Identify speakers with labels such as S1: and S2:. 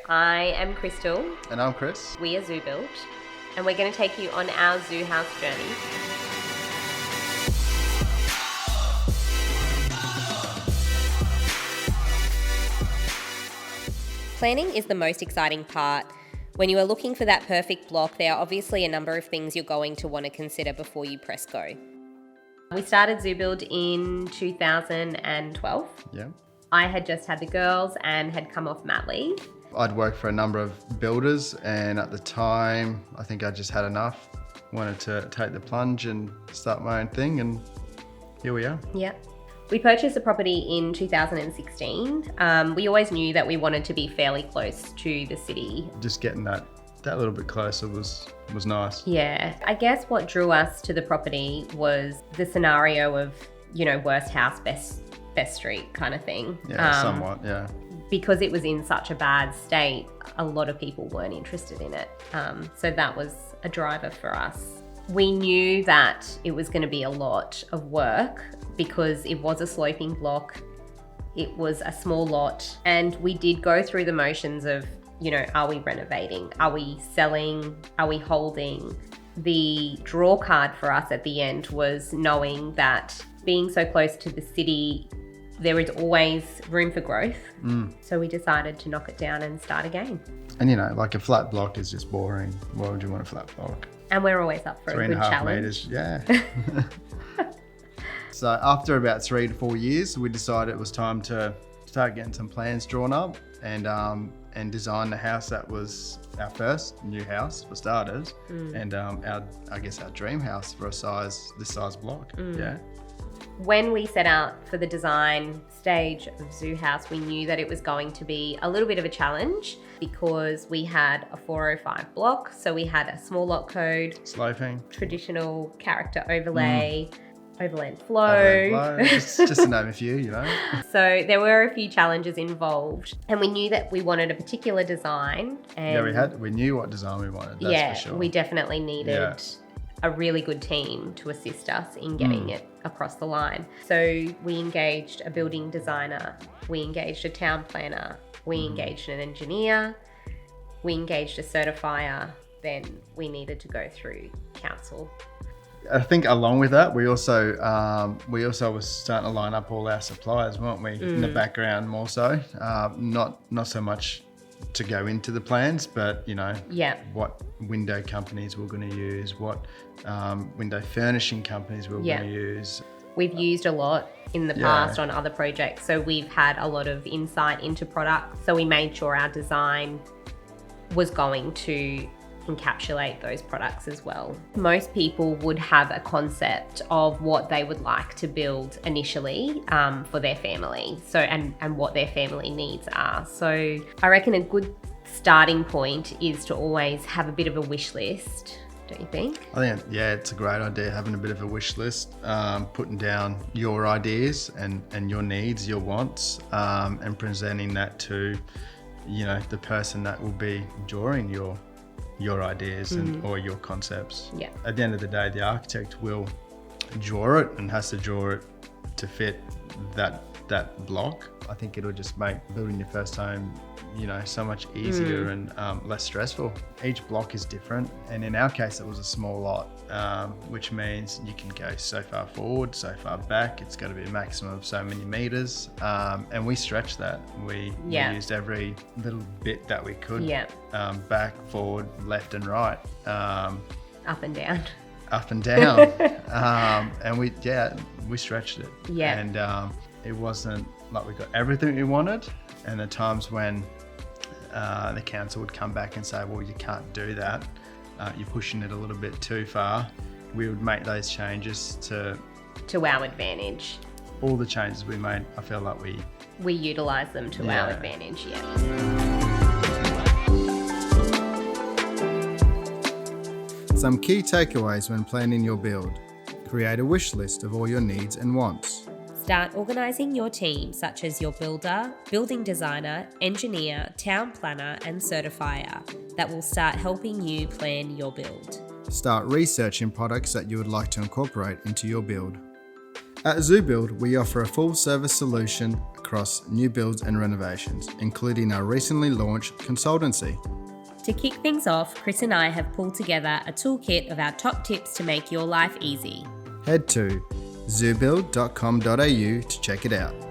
S1: I am Crystal.
S2: And I'm Chris.
S1: We are ZOU Build, and we're going to take you on our ZOU house journey. Planning is the most exciting part. When you are looking for that perfect block, there are obviously a number of things you're going to want to consider before you press go. We started ZOU Build in 2012.
S2: Yeah.
S1: I had just had the girls and had come off mat leave.
S2: I'd worked for a number of builders, and at the time, I think I just had enough. Wanted to take the plunge and start my own thing, and here we are.
S1: Yeah. We purchased the property in 2016. We always knew that we wanted to be fairly close to the city.
S2: Just getting that little bit closer was nice.
S1: Yeah. I guess what drew us to the property was the scenario of, worst house, best street kind of thing.
S2: Yeah, somewhat, yeah.
S1: Because it was in such a bad state, a lot of people weren't interested in it. So that was a driver for us. We knew that it was going to be a lot of work because it was a sloping block, it was a small lot, and we did go through the motions of, are we renovating? Are we selling? Are we holding? The draw card for us at the end was knowing that being so close to the city, there is always room for growth. So we decided to knock it down and start again.
S2: And like a flat block is just boring. Why would you want a flat block?
S1: And we're always up for a good challenge.
S2: 3.5 meters, yeah. So after about 3 to 4 years, we decided it was time to start getting some plans drawn up and design the house that was our first new house for starters, and our dream house for this size block. Yeah.
S1: When we set out for the design stage of ZOU House, we knew that it was going to be a little bit of a challenge because we had a 405 block. So we had a small lot code,
S2: sloping,
S1: traditional character overlay, overland flow.
S2: Just to name a few,
S1: So there were a few challenges involved, and we knew that we wanted a particular design. And
S2: we knew what design we wanted, that's for sure.
S1: We definitely needed a really good team to assist us in getting it across the line. So we engaged a building designer, we engaged a town planner, we engaged an engineer, we engaged a certifier, then we needed to go through council.
S2: I think along with that, we also was starting to line up all our suppliers, weren't we? In the background more so, not so much to go into the plans, but what window companies we're going to use, what window furnishing companies we're going to use.
S1: We've used a lot in the past on other projects, so we've had a lot of insight into products. So we made sure our design was going to encapsulate those products as well. Most people would have a concept of what they would like to build initially for their family, so and what their family needs are. So I reckon a good starting point is to always have a bit of a wish list, don't you think?
S2: I think, it's a great idea, having a bit of a wish list, putting down your ideas and your needs, your wants, and presenting that to, the person that will be drawing your ideas or your concepts.
S1: Yeah.
S2: At the end of the day, the architect will draw it and has to draw it to fit that block. I think it'll just make building your first home, so much easier and less stressful. Each block is different, and in our case, it was a small lot, which means you can go so far forward, so far back. It's got to be a maximum of so many meters, and we stretched that. We used every little bit that we could, back, forward, left and right,
S1: up and down.
S2: And we stretched it. Yeah. And it wasn't like we got everything we wanted, and the times when the council would come back and say, well, you can't do that, you're pushing it a little bit too far, we would make those changes to
S1: our advantage.
S2: All the changes we made, I feel like
S1: we utilise them to our advantage.
S2: Some key takeaways when planning your build. Create a wish list of all your needs and wants.
S1: Start organising your team, such as your builder, building designer, engineer, town planner and certifier, that will start helping you plan your build.
S2: Start researching products that you would like to incorporate into your build. At ZOU Build, we offer a full service solution across new builds and renovations, including our recently launched consultancy.
S1: To kick things off, Chris and I have pulled together a toolkit of our top tips to make your life easy.
S2: Head to zoubuild.com.au to check it out.